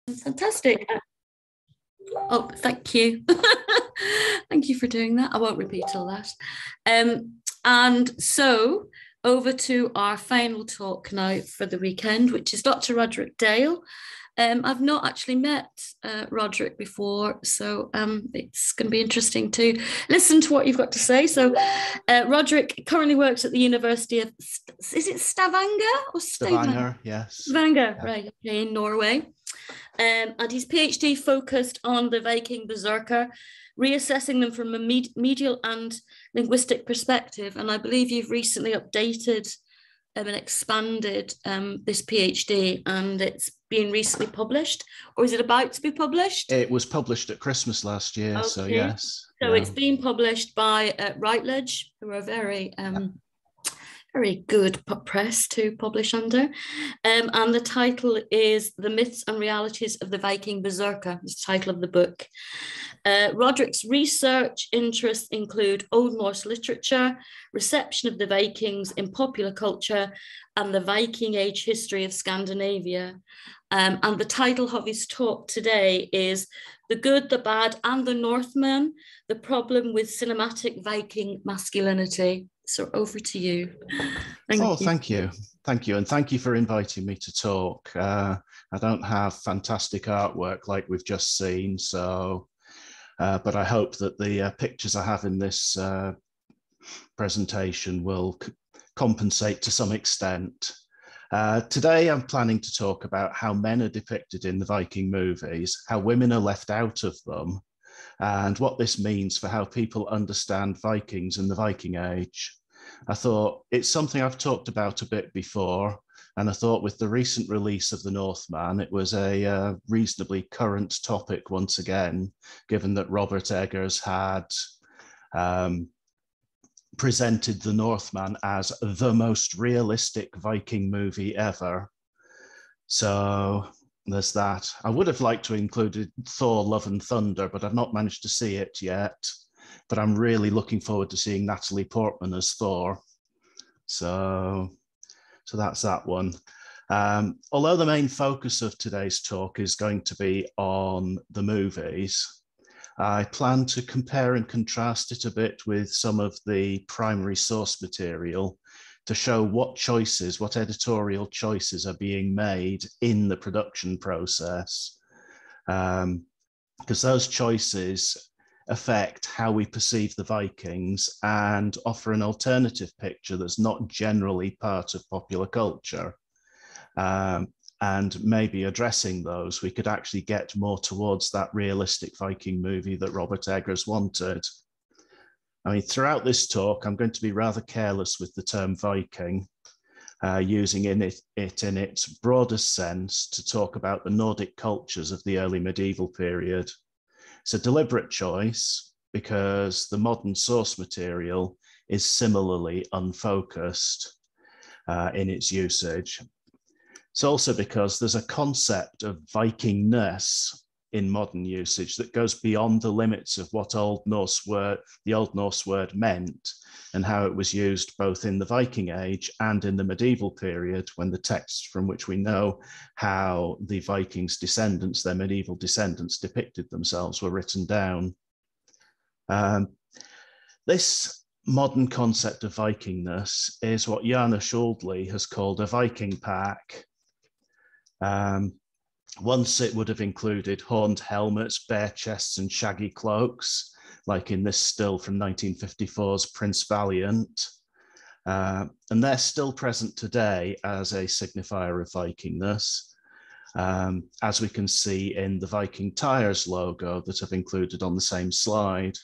Fantastic. Oh, thank you. Thank you for doing that. I won't repeat all that. And so over to our final talk now for the weekend, which is Dr. Roderick Dale. I've not actually met Roderick before, so it's going to be interesting to listen to what you've got to say. So Roderick currently works at the University of, is it Stavanger or Stavanger? Yes. Stavanger, yeah. Right, okay, in Norway. And his PhD focused on the Viking berserker, reassessing them from a medial and linguistic perspective. And I believe you've recently updated and expanded this PhD, and it's been recently published, or is it about to be published? It was published at Christmas last year, okay. So yes. So it's been published by Routledge, who are very very good press to publish under. And the title is The Myths and Realities of the Viking Berserker, is the title of the book. Roderick's research interests include Old Norse literature, reception of the Vikings in popular culture, and the Viking Age history of Scandinavia. And the title of his talk today is The Good, the Bad, and the Northman, the Problem with Cinematic Viking Masculinity. So over to you. Thank you. Thank you. And thank you for inviting me to talk. I don't have fantastic artwork like we've just seen, so, but I hope that the pictures I have in this presentation will compensate to some extent. Today, I'm planning to talk about how men are depicted in the Viking movies, how women are left out of them, and what this means for how people understand Vikings in the Viking Age. I thought it's something I've talked about a bit before, and I thought with the recent release of the Northman, it was a reasonably current topic once again, given that Robert Eggers had presented the Northman as the most realistic Viking movie ever. So there's that. I would have liked to include Thor, Love and Thunder, but I've not managed to see it yet. But I'm really looking forward to seeing Natalie Portman as Thor. So that's that one. Although the main focus of today's talk is going to be on the movies, I plan to compare and contrast it a bit with some of the primary source material to show what editorial choices are being made in the production process. Because those choices affect how we perceive the Vikings and offer an alternative picture that's not generally part of popular culture. And maybe addressing those, we could actually get more towards that realistic Viking movie that Robert Eggers wanted. I mean, throughout this talk, I'm going to be rather careless with the term Viking, using it in its broadest sense to talk about the Nordic cultures of the early medieval period. It's a deliberate choice because the modern source material is similarly unfocused in its usage. It's also because there's a concept of Vikingness in modern usage that goes beyond the limits of what the Old Norse word meant and how it was used both in the Viking Age and in the medieval period, when the texts from which we know how the Vikings' descendants, their medieval descendants, depicted themselves were written down. This modern concept of Vikingness is what Janusz Uldley has called a Viking pack. Once it would have included horned helmets, bare chests, and shaggy cloaks, like in this still from 1954's Prince Valiant. And they're still present today as a signifier of Vikingness, as we can see in the Viking Tires logo that I've included on the same slide.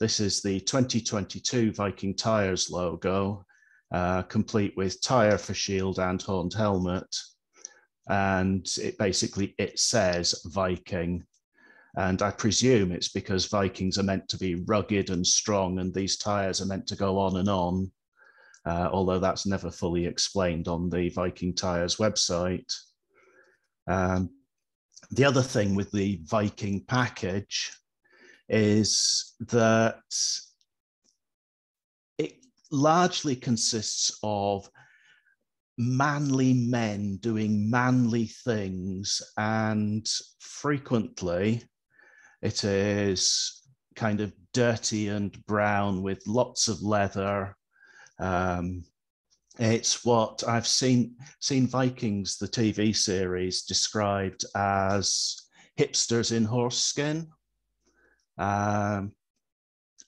This is the 2022 Viking Tires logo, complete with tire for shield and horned helmet. And it says Viking. And I presume it's because Vikings are meant to be rugged and strong, and these tires are meant to go on and on, although that's never fully explained on the Viking Tires website. The other thing with the Viking package is that it largely consists of manly men doing manly things, and frequently it is kind of dirty and brown with lots of leather. It's what I've seen Vikings, the TV series, described as hipsters in horse skin. And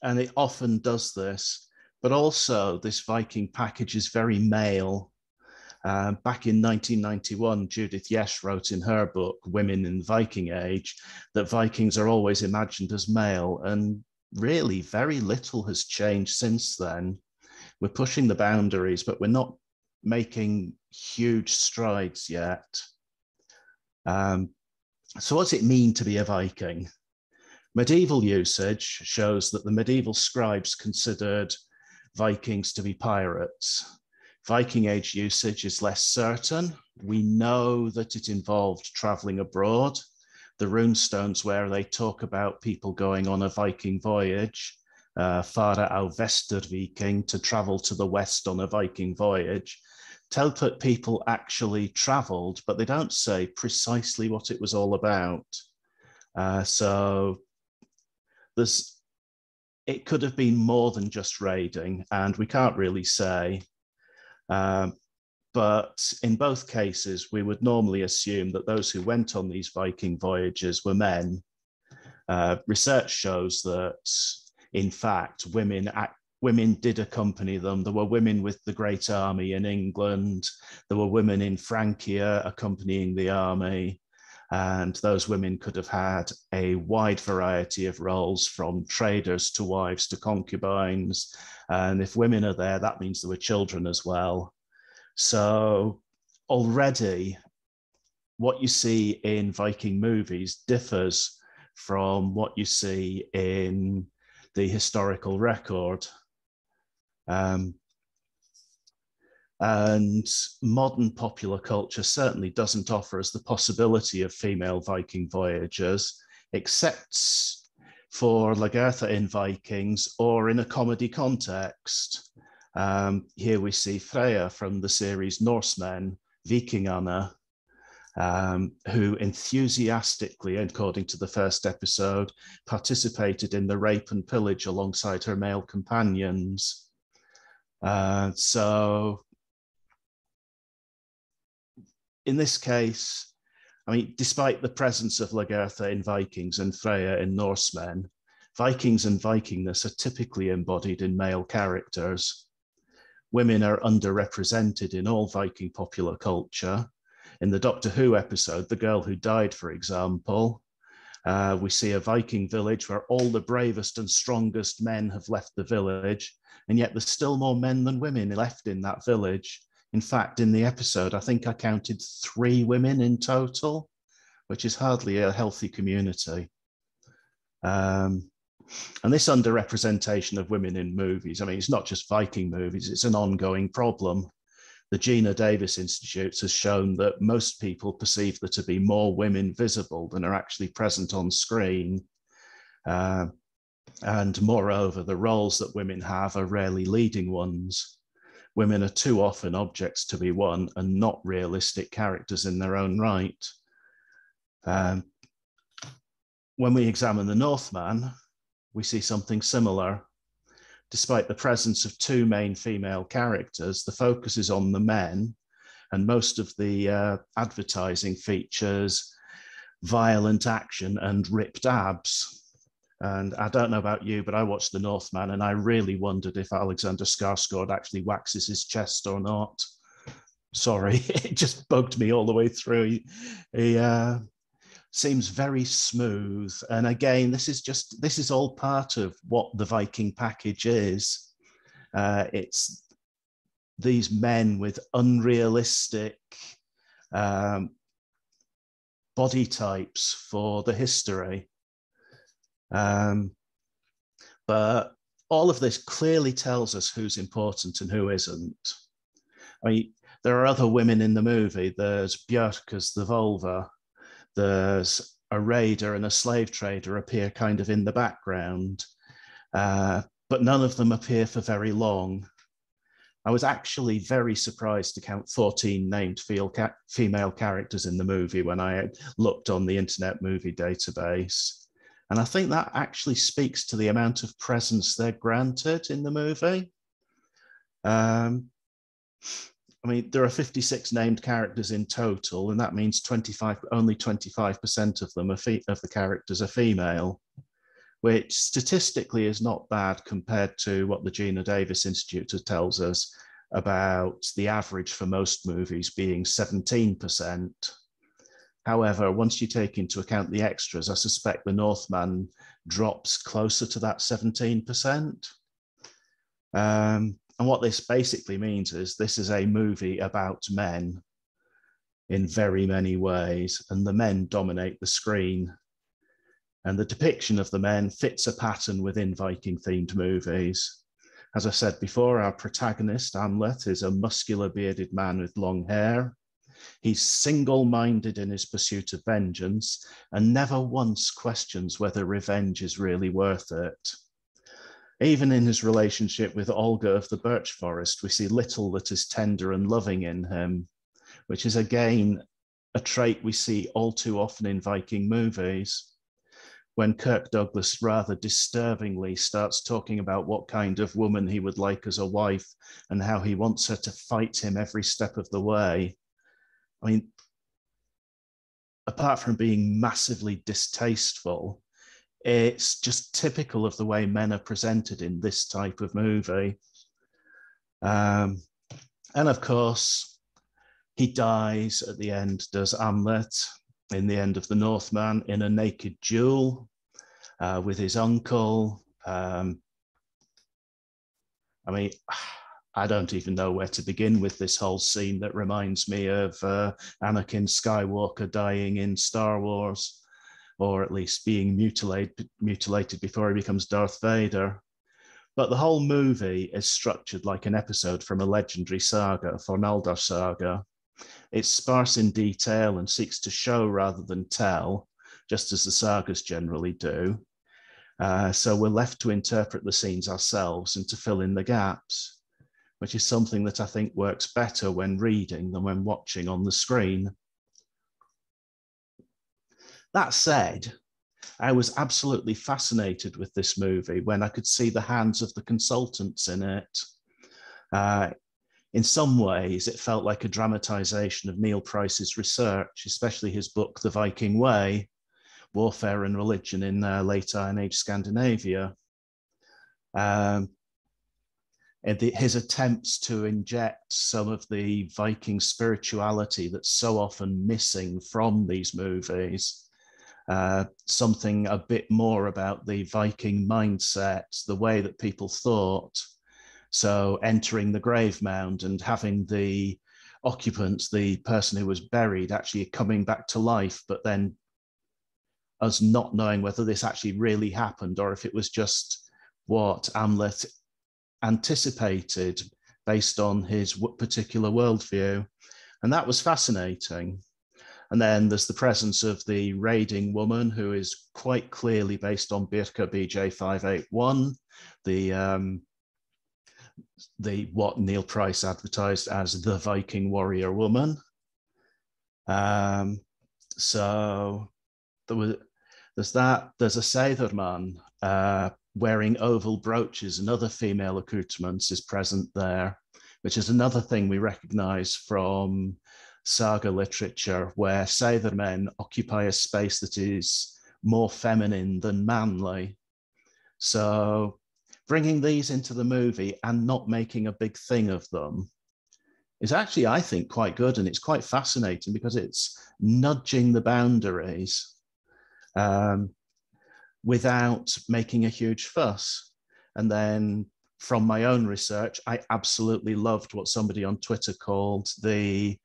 it often does this, but also this Viking package is very male. Back in 1991, Judith Yesh wrote in her book, Women in the Viking Age, that Vikings are always imagined as male, and really very little has changed since then. We're pushing the boundaries, but we're not making huge strides yet. So what's it mean to be a Viking? Medieval usage shows that the medieval scribes considered Vikings to be pirates. Viking Age usage is less certain. We know that it involved traveling abroad. The runestones where they talk about people going on a Viking voyage, fara au Viking, to travel to the west on a Viking voyage, tell that people actually traveled, but they don't say precisely what it was all about. So it could have been more than just raiding, and we can't really say. But in both cases, we would normally assume that those who went on these Viking voyages were men. Research shows that, in fact, women did accompany them. There were women with the Great Army in England. There were women in Francia accompanying the army. And those women could have had a wide variety of roles, from traders to wives to concubines. And if women are there, that means there were children as well. So already what you see in Viking movies differs from what you see in the historical record. And modern popular culture certainly doesn't offer us the possibility of female Viking voyagers, except for Lagertha in Vikings or in a comedy context. Here we see Freya from the series Northman, Vikingarna, who enthusiastically, according to the first episode, participated in the rape and pillage alongside her male companions. So in this case, I mean, despite the presence of Lagertha in Vikings and Freya in Norsemen, Vikings and Vikingness are typically embodied in male characters. Women are underrepresented in all Viking popular culture. In the Doctor Who episode, The Girl Who Died, for example, we see a Viking village where all the bravest and strongest men have left the village, and yet there's still more men than women left in that village. In fact, in the episode, I think I counted 3 women in total, which is hardly a healthy community. And this underrepresentation of women in movies, I mean, it's not just Viking movies, it's an ongoing problem. The Gina Davis Institute has shown that most people perceive there to be more women visible than are actually present on screen. And moreover, the roles that women have are rarely leading ones. Women are too often objects to be won and not realistic characters in their own right. When we examine the Northman, we see something similar. Despite the presence of 2 main female characters, the focus is on the men, and most of the advertising features violent action and ripped abs. And I don't know about you, but I watched The Northman and I really wondered if Alexander Skarsgård actually waxes his chest or not. Sorry, it just bugged me all the way through. He seems very smooth. And again, this is all part of what the Viking package is. It's these men with unrealistic body types for the history. But all of this clearly tells us who's important and who isn't. I mean, there are other women in the movie. There's Björk as the vulva. There's a raider and a slave trader appear kind of in the background, but none of them appear for very long. I was actually very surprised to count 14 named female characters in the movie when I looked on the Internet Movie Database. And I think that actually speaks to the amount of presence they're granted in the movie. I mean, there are 56 named characters in total, and that means only 25% of them of the characters are female, which statistically is not bad compared to what the Gina Davis Institute tells us about the average for most movies being 17%. However, once you take into account the extras, I suspect the Northman drops closer to that 17%. And what this basically means is this is a movie about men in very many ways, and the men dominate the screen. And the depiction of the men fits a pattern within Viking-themed movies. As I said before, our protagonist, Amlet, is a muscular bearded man with long hair. He's single-minded in his pursuit of vengeance and never once questions whether revenge is really worth it. Even in his relationship with Olga of the Birch Forest, we see little that is tender and loving in him, which is again a trait we see all too often in Viking movies. When Kirk Douglas rather disturbingly starts talking about what kind of woman he would like as a wife and how he wants her to fight him every step of the way. I mean, apart from being massively distasteful, it's just typical of the way men are presented in this type of movie. And of course, he dies at the end, does Amlet, in the end of the Northman, in a naked duel with his uncle. I mean, I don't even know where to begin with this whole scene that reminds me of Anakin Skywalker dying in Star Wars, or at least being mutilated before he becomes Darth Vader. But the whole movie is structured like an episode from a legendary saga, Fornaldar saga. It's sparse in detail and seeks to show rather than tell, just as the sagas generally do. So we're left to interpret the scenes ourselves and to fill in the gaps, which is something that I think works better when reading than when watching on the screen. That said, I was absolutely fascinated with this movie when I could see the hands of the consultants in it. In some ways, it felt like a dramatization of Neil Price's research, especially his book, The Viking Way, Warfare and Religion in Late Iron Age Scandinavia. His attempts to inject some of the Viking spirituality that's so often missing from these movies. Something a bit more about the Viking mindset, the way that people thought. So entering the grave mound and having the occupant, the person who was buried, actually coming back to life, but then us not knowing whether this actually really happened or if it was just what Amlet anticipated based on his particular worldview. And that was fascinating. And then there's the presence of the raiding woman, who is quite clearly based on Birka BJ581, what Neil Price advertised as the Viking warrior woman. So there's that. There's a Seidrman wearing oval brooches and other female accoutrements is present there, which is another thing we recognize from saga literature, where Seidrmen occupy a space that is more feminine than manly. So bringing these into the movie and not making a big thing of them is actually, I think, quite good. And it's quite fascinating because it's nudging the boundaries without making a huge fuss. And then from my own research, I absolutely loved what somebody on Twitter called the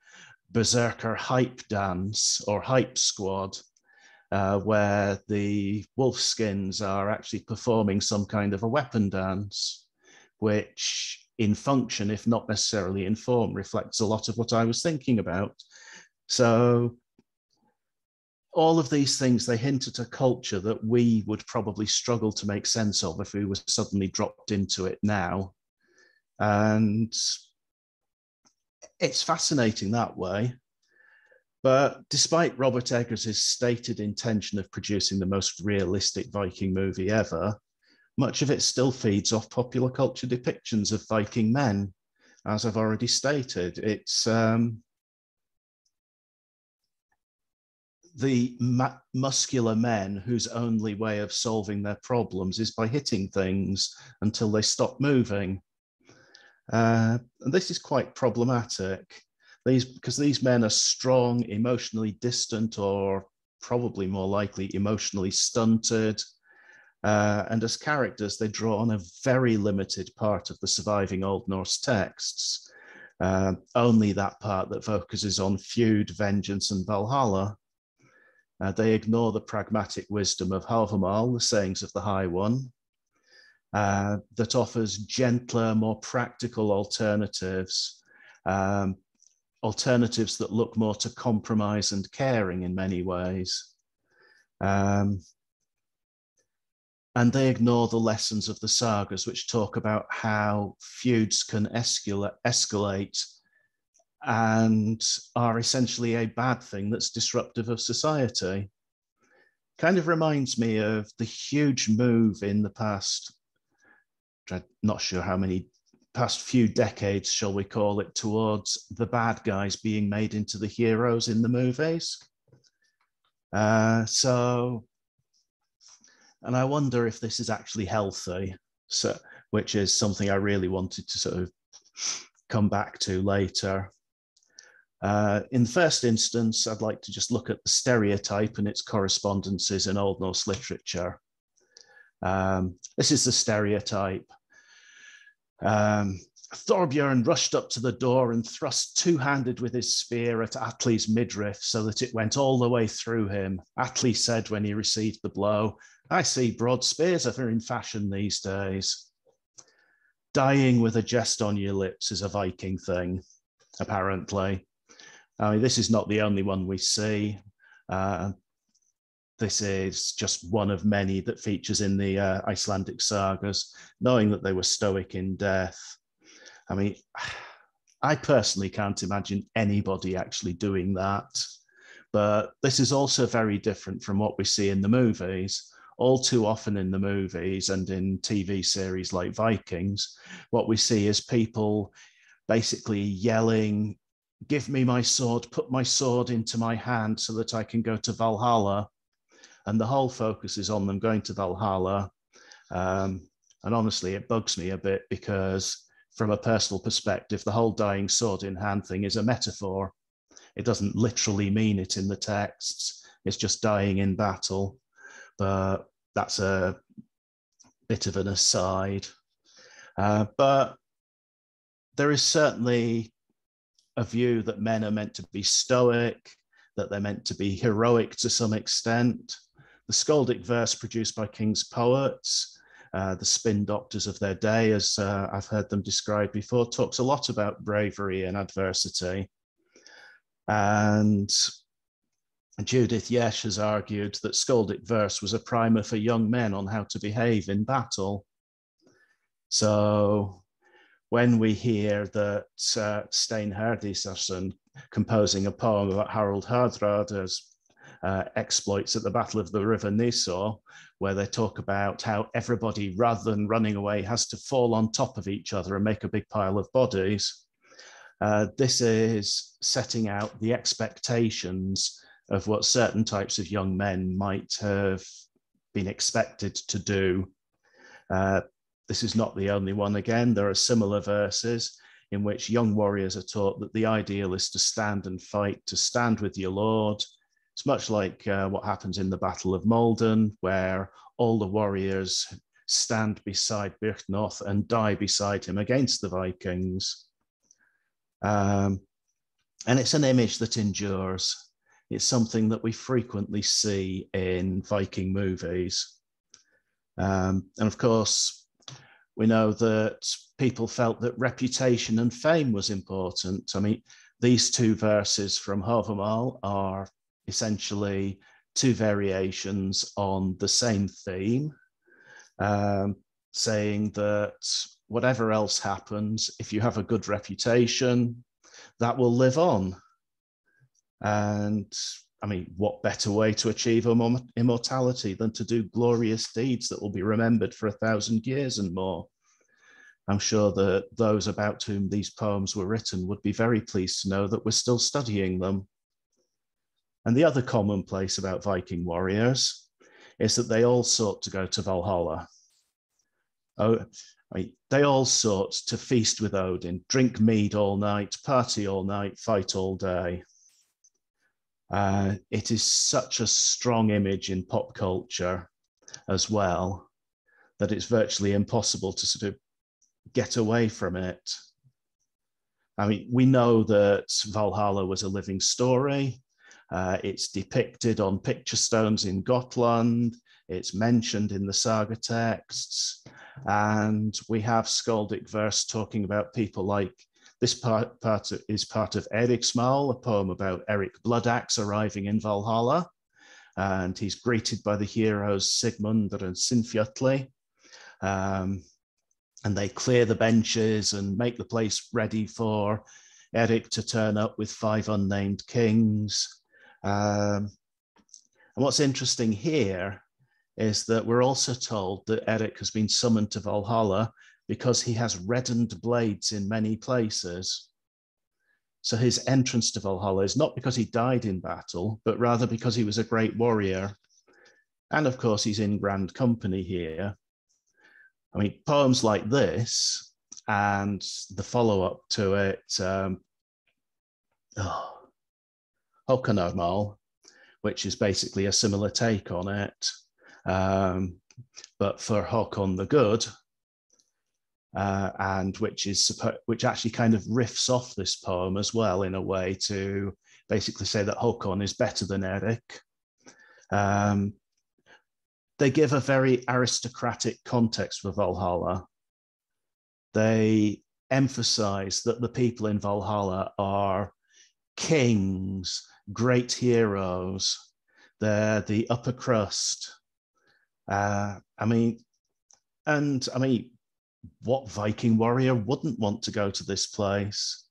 Berserker hype dance or hype squad, where the wolfskins are actually performing some kind of a weapon dance, which in function, if not necessarily in form, reflects a lot of what I was thinking about. So all of these things, they hint at a culture that we would probably struggle to make sense of if we were suddenly dropped into it now. And it's fascinating that way. But despite Robert Eggers' stated intention of producing the most realistic Viking movie ever, much of it still feeds off popular culture depictions of Viking men. As I've already stated, it's the muscular men whose only way of solving their problems is by hitting things until they stop moving. And this is quite problematic. Because these men are strong, emotionally distant, or probably more likely emotionally stunted. And as characters, they draw on a very limited part of the surviving Old Norse texts, only that part that focuses on feud, vengeance, and Valhalla. They ignore the pragmatic wisdom of Havamal, the sayings of the High One, that offers gentler, more practical alternatives, alternatives that look more to compromise and caring in many ways. And they ignore the lessons of the sagas, which talk about how feuds can escalate and are essentially a bad thing that's disruptive of society. Kind of reminds me of the huge move in the past, I'm not sure how many, past few decades, shall we call it, towards the bad guys being made into the heroes in the movies. And I wonder if this is actually healthy, which is something I really wanted to sort of come back to later. In the first instance, I'd like to just look at the stereotype and its correspondences in Old Norse literature. This is the stereotype. Thorbjorn rushed up to the door and thrust two-handed with his spear at Atli's midriff so that it went all the way through him. Atli said when he received the blow, "I see broad spears are in fashion these days." Dying with a jest on your lips is a Viking thing, apparently. I mean, this is not the only one we see. This is just one of many that features in the Icelandic sagas, knowing that they were stoic in death. I mean, I personally can't imagine anybody actually doing that. But this is also very different from what we see in the movies. All too often in the movies and in TV series like Vikings, what we see is people basically yelling, "Give me my sword, put my sword into my hand so that I can go to Valhalla." And the whole focus is on them going to Valhalla. And honestly, it bugs me a bit because from a personal perspective, the whole dying sword in hand thing is a metaphor. It doesn't literally mean it in the texts. It's just dying in battle. But that's a bit of an aside. But there is certainly a view that men are meant to be stoic, that they're meant to be heroic to some extent. The skaldic verse produced by King's poets, the spin doctors of their day, as I've heard them described before, talks a lot about bravery and adversity. And Judith Yesh has argued that skaldic verse was a primer for young men on how to behave in battle. So when we hear that Stein Herdisarson composing a poem about Harald Hardrada's exploits at the Battle of the River Nisor, where they talk about how everybody, rather than running away, has to fall on top of each other and make a big pile of bodies. This is setting out the expectations of what certain types of young men might have been expected to do. This is not the only one. Again, there are similar verses in which young warriors are taught that the ideal is to stand and fight, to stand with your lord. It's much like what happens in the Battle of Malden, where all the warriors stand beside Birchnoth and die beside him against the Vikings. And it's an image that endures. It's something that we frequently see in Viking movies. And of course, we know that people felt that reputation and fame was important. I mean, these two verses from Havamal are essentially two variations on the same theme, saying that whatever else happens, if you have a good reputation, that will live on. And I mean, what better way to achieve immortality than to do glorious deeds that will be remembered for 1,000 years and more? I'm sure that those about whom these poems were written would be very pleased to know that we're still studying them. And the other commonplace about Viking warriors is that they all sought to go to Valhalla. Oh, they all sought to feast with Odin, drink mead all night, party all night, fight all day. It is such a strong image in pop culture as well that it's virtually impossible to sort of get away from it. I mean, we know that Valhalla was a living story. It's depicted on picture stones in Gotland. It's mentioned in the saga texts. And we have skaldic verse talking about people like, this part is part of Eriksmal, a poem about Eric Bloodaxe arriving in Valhalla. And he's greeted by the heroes Sigmund and Sinfjotli. And they clear the benches and make the place ready for Eric to turn up with 5 unnamed kings. And what's interesting here is that we're also told that Eric has been summoned to Valhalla because he has reddened blades in many places. So his entrance to Valhalla is not because he died in battle, but rather because he was a great warrior. And of course, he's in grand company here. I mean, poems like this and the follow-up to it, Håkonarmal, which is basically a similar take on it, but for Håkon the Good, and which actually kind of riffs off this poem as well in a way to basically say that Håkon is better than Eric. They give a very aristocratic context for Valhalla. They emphasize that the people in Valhalla are kings, great heroes. They're the upper crust. I mean, what Viking warrior wouldn't want to go to this place?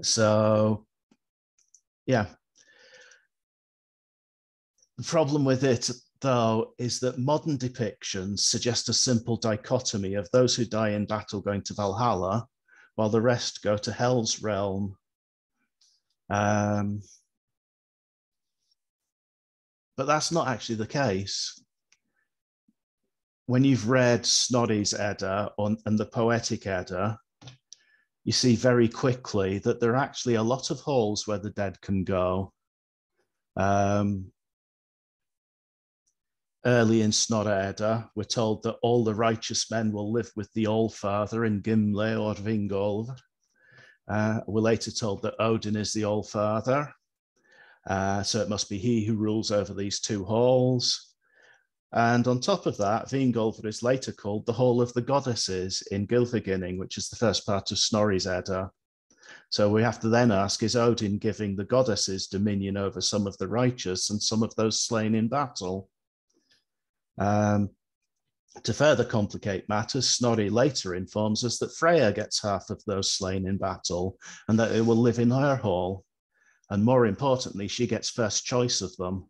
So, yeah. The problem with it, though, is that modern depictions suggest a simple dichotomy of those who die in battle going to Valhalla, while the rest go to Hell's realm. But that's not actually the case. When you've read Snorri's Edda and the Poetic Edda, you see very quickly that there are actually a lot of halls where the dead can go. Early in Snorri Edda, we're told that all the righteous men will live with the All-Father in Gimle or Vingolf. We're later told that Odin is the All-Father, so it must be he who rules over these 2 halls. And on top of that, Vingolf is later called the Hall of the Goddesses in Gylfaginning, which is the first part of Snorri's Edda. So we have to then ask, is Odin giving the goddesses dominion over some of the righteous and some of those slain in battle? To further complicate matters, Snorri later informs us that Freya gets half of those slain in battle and that they will live in her hall. And more importantly, she gets first choice of them.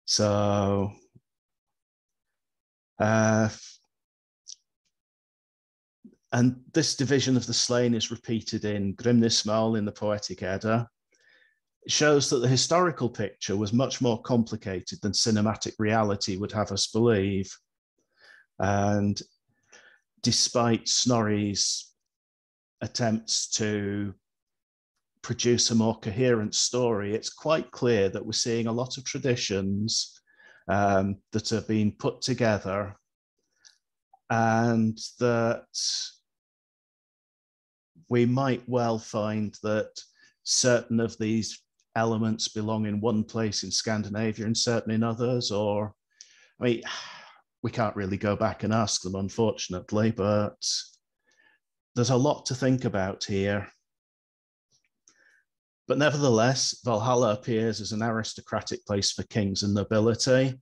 So, and this division of the slain is repeated in Grimnismal in the Poetic Edda. It shows that the historical picture was much more complicated than cinematic reality would have us believe. And despite Snorri's attempts to produce a more coherent story, it's quite clear that we're seeing a lot of traditions that have been put together, and that we might well find that certain of these elements belong in one place in Scandinavia and certain in others, or, I mean, we can't really go back and ask them, unfortunately, but there's a lot to think about here. But nevertheless, Valhalla appears as an aristocratic place for kings and nobility.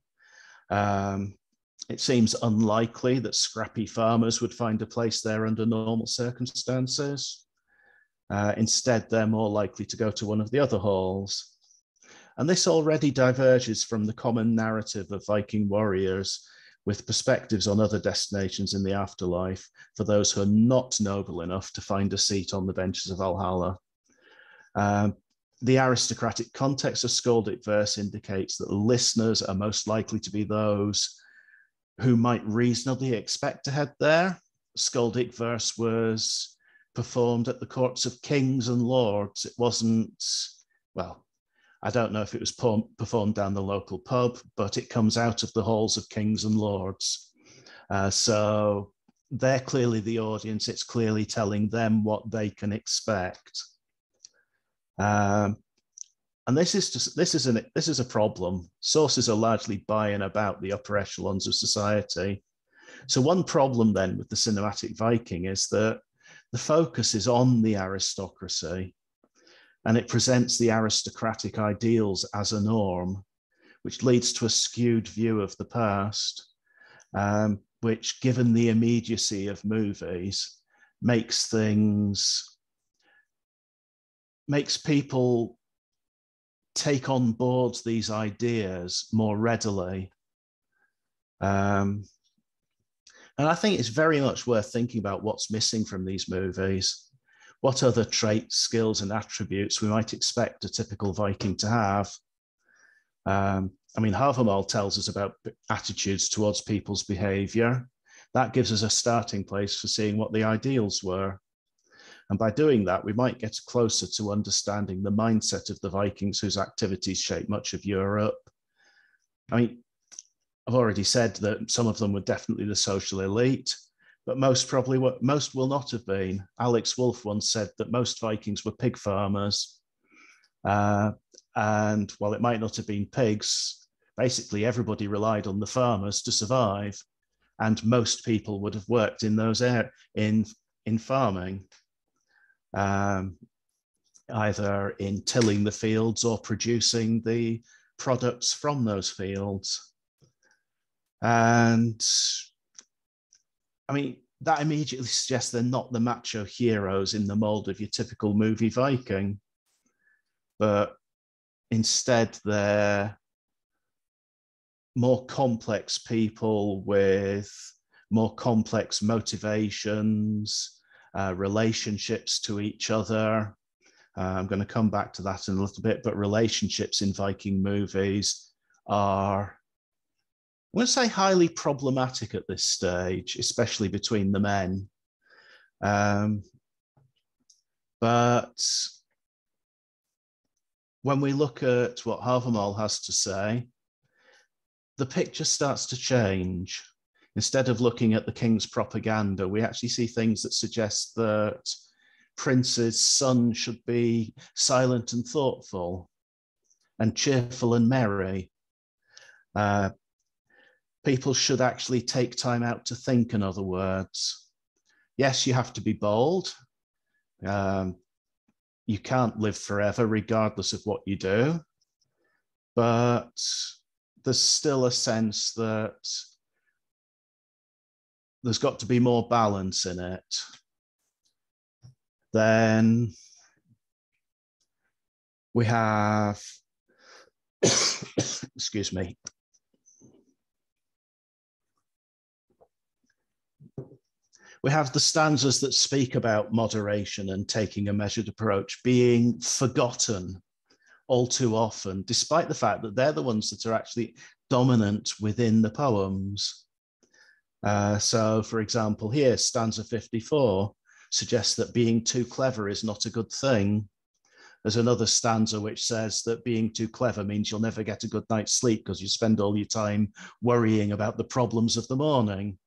it seems unlikely that scrappy farmers would find a place there under normal circumstances. Instead, they're more likely to go to one of the other halls. And this already diverges from the common narrative of Viking warriors with perspectives on other destinations in the afterlife for those who are not noble enough to find a seat on the benches of Valhalla. The aristocratic context of skaldic verse indicates that listeners are most likely to be those who might reasonably expect to head there. Skaldic verse was performed at the courts of kings and lords. It wasn't, well, I don't know if it was performed down the local pub, but it comes out of the halls of kings and lords. So they're clearly the audience. It's clearly telling them what they can expect. And this is a problem. Sources are largely by and about the upper echelons of society. So one problem then with the cinematic Viking is that the focus is on the aristocracy, and it presents the aristocratic ideals as a norm, which leads to a skewed view of the past, which, given the immediacy of movies, makes people take on board these ideas more readily. And I think it's very much worth thinking about what's missing from these movies. What other traits, skills, and attributes we might expect a typical Viking to have. I mean, Havamal tells us about attitudes towards people's behavior. That gives us a starting place for seeing what the ideals were. And by doing that, we might get closer to understanding the mindset of the Vikings whose activities shape much of Europe. I mean, I've already said that some of them were definitely the social elite, but most will not have been. Alex Wolff once said that most Vikings were pig farmers. And while it might not have been pigs, basically everybody relied on the farmers to survive. And most people would have worked in those in farming, either in tilling the fields or producing the products from those fields. And I mean, that immediately suggests they're not the macho heroes in the mold of your typical movie Viking, but instead they're more complex people with more complex motivations, relationships to each other. I'm going to come back to that in a little bit, but relationships in Viking movies are, I wouldn't say highly problematic at this stage, especially between the men. But when we look at what Havamal has to say, the picture starts to change. Instead of looking at the king's propaganda, we actually see things that suggest that Prince's son should be silent and thoughtful and cheerful and merry. People should actually take time out to think, in other words. Yes, you have to be bold. You can't live forever regardless of what you do. But there's still a sense that there's got to be more balance in it. Then we have, excuse me, we have the stanzas that speak about moderation and taking a measured approach being forgotten all too often, despite the fact that they're the ones that are actually dominant within the poems. So, for example, here, stanza 54 suggests that being too clever is not a good thing. There's another stanza which says that being too clever means you'll never get a good night's sleep because you spend all your time worrying about the problems of the morning.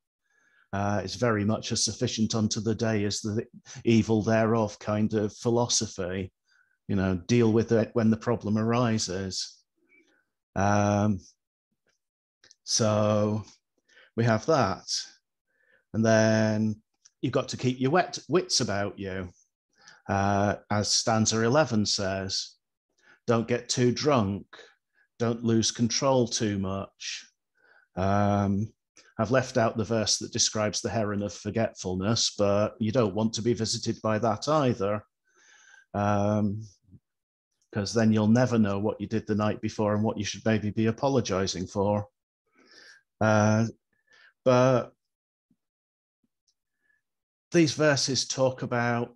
It's very much a sufficient unto the day is the evil thereof kind of philosophy. You know, deal with it when the problem arises. So we have that. And then you've got to keep your wits about you. As stanza 11 says, don't get too drunk, don't lose control too much. I've left out the verse that describes the heron of forgetfulness, but you don't want to be visited by that either. Because then you'll never know what you did the night before and what you should maybe be apologizing for. But these verses talk about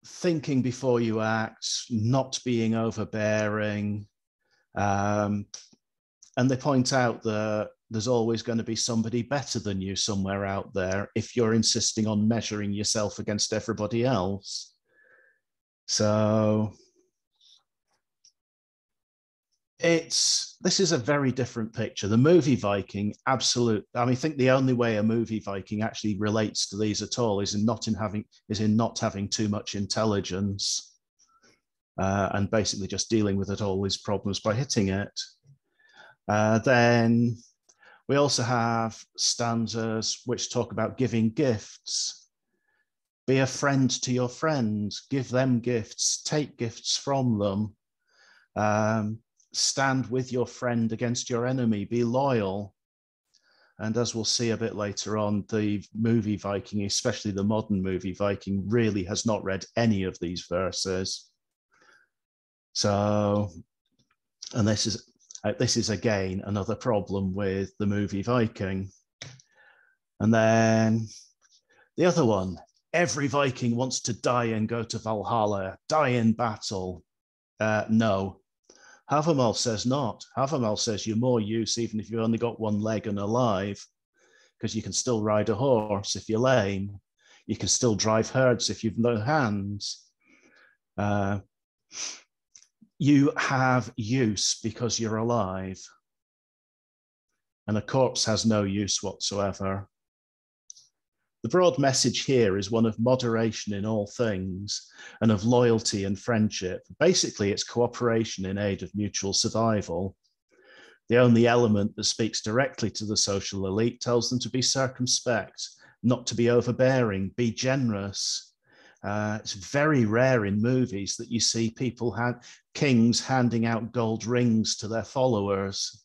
thinking before you act, not being overbearing. And they point out that there's always going to be somebody better than you somewhere out there if you're insisting on measuring yourself against everybody else. So this is a very different picture. The movie Viking, I think the only way a movie Viking actually relates to these at all is in not having too much intelligence, and basically just dealing with all these problems by hitting it. Then we also have stanzas which talk about giving gifts. Be a friend to your friends, give them gifts, take gifts from them. Stand with your friend against your enemy, be loyal. And as we'll see a bit later on, the movie Viking, especially the modern movie Viking, really has not read any of these verses. So, and this is again another problem with the movie Viking. And then the other one, every Viking wants to die and go to Valhalla, die in battle. No. Havermal says not. Havermal says you're more use even if you've only got one leg and alive, because you can still ride a horse if you're lame. You can still drive herds if you've no hands. You have use because you're alive. And a corpse has no use whatsoever. The broad message here is one of moderation in all things and of loyalty and friendship. Basically, it's cooperation in aid of mutual survival. The only element that speaks directly to the social elite tells them to be circumspect, not to be overbearing, be generous. It's very rare in movies that you see kings handing out gold rings to their followers,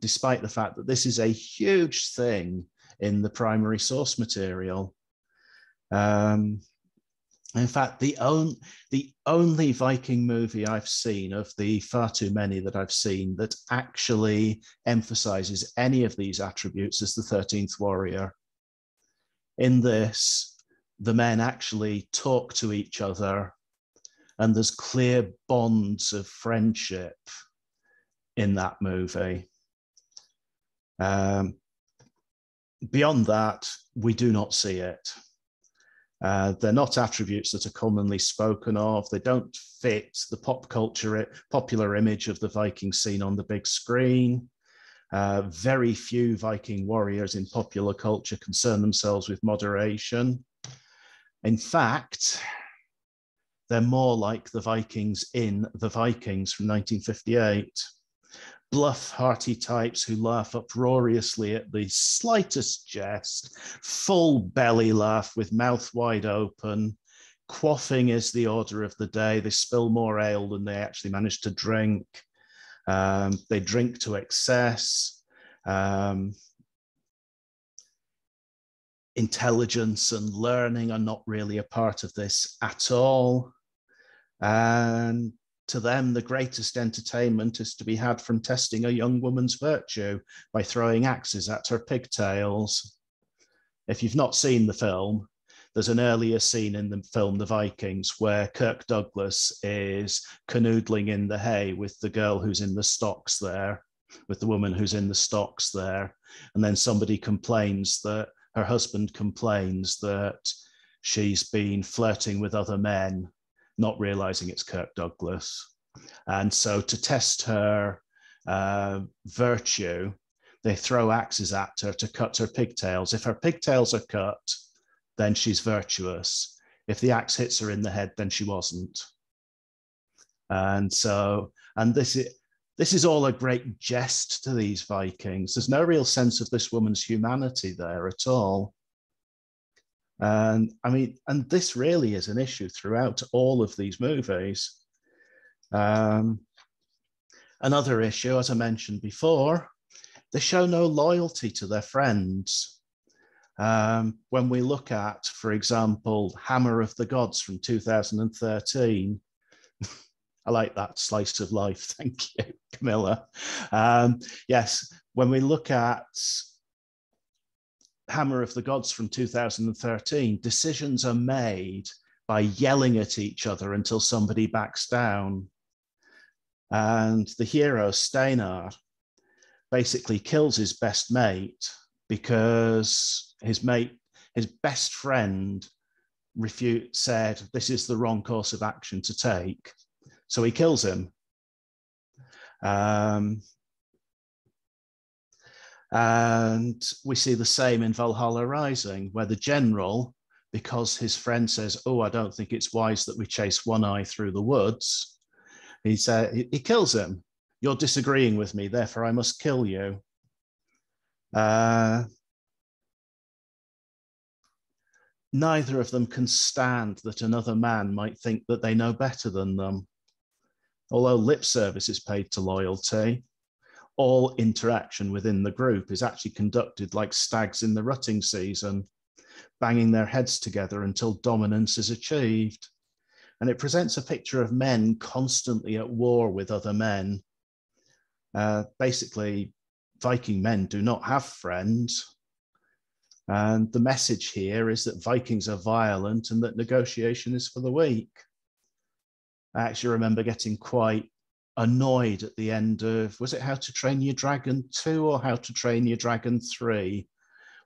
despite the fact that this is a huge thing in the primary source material. In fact, the only Viking movie I've seen, of the far too many that I've seen, that actually emphasizes any of these attributes is the 13th Warrior. In this, the men actually talk to each other, and there's clear bonds of friendship in that movie. Beyond that, we do not see it. They're not attributes that are commonly spoken of. They don't fit the popular image of the Viking scene on the big screen. Very few Viking warriors in popular culture concern themselves with moderation. In fact, they're more like the Vikings in The Vikings from 1958. Bluff, hearty types who laugh uproariously at the slightest jest, full belly laugh with mouth wide open. Quaffing is the order of the day. They spill more ale than they actually manage to drink. They drink to excess. Intelligence and learning are not really a part of this at all. And to them, the greatest entertainment is to be had from testing a young woman's virtue by throwing axes at her pigtails. If you've not seen the film, there's an earlier scene in the film The Vikings where Kirk Douglas is canoodling in the hay with the girl who's in the stocks there, with the woman who's in the stocks there. And then her husband complains that she's been flirting with other men, not realizing it's Kirk Douglas. And so to test her virtue, they throw axes at her to cut her pigtails. If her pigtails are cut, then she's virtuous. If the axe hits her in the head, then she wasn't. And this is all a great jest to these Vikings. There's no real sense of this woman's humanity there at all. And this really is an issue throughout all of these movies. Another issue, as I mentioned before, They show no loyalty to their friends. When we look at, for example, Hammer of the Gods from 2013, I like that slice of life. Thank you, Camilla. Yes, when we look at Hammer of the Gods from 2013, decisions are made by yelling at each other until somebody backs down. And the hero, Steinar, basically kills his best mate because his best friend said, this is the wrong course of action to take. So he kills him. And we see the same in Valhalla Rising, where the general, because his friend says, oh, I don't think it's wise that we chase One Eye through the woods, he kills him. You're disagreeing with me, therefore I must kill you. Neither of them can stand that another man might think that they know better than them. Although lip service is paid to loyalty, all interaction within the group is actually conducted like stags in the rutting season, banging their heads together until dominance is achieved. And it presents a picture of men constantly at war with other men. Basically, Viking men do not have friends. And the message here is that Vikings are violent and that negotiation is for the weak. I actually remember getting quite annoyed at the end of, was it How to Train Your Dragon 2 or How to Train Your Dragon 3,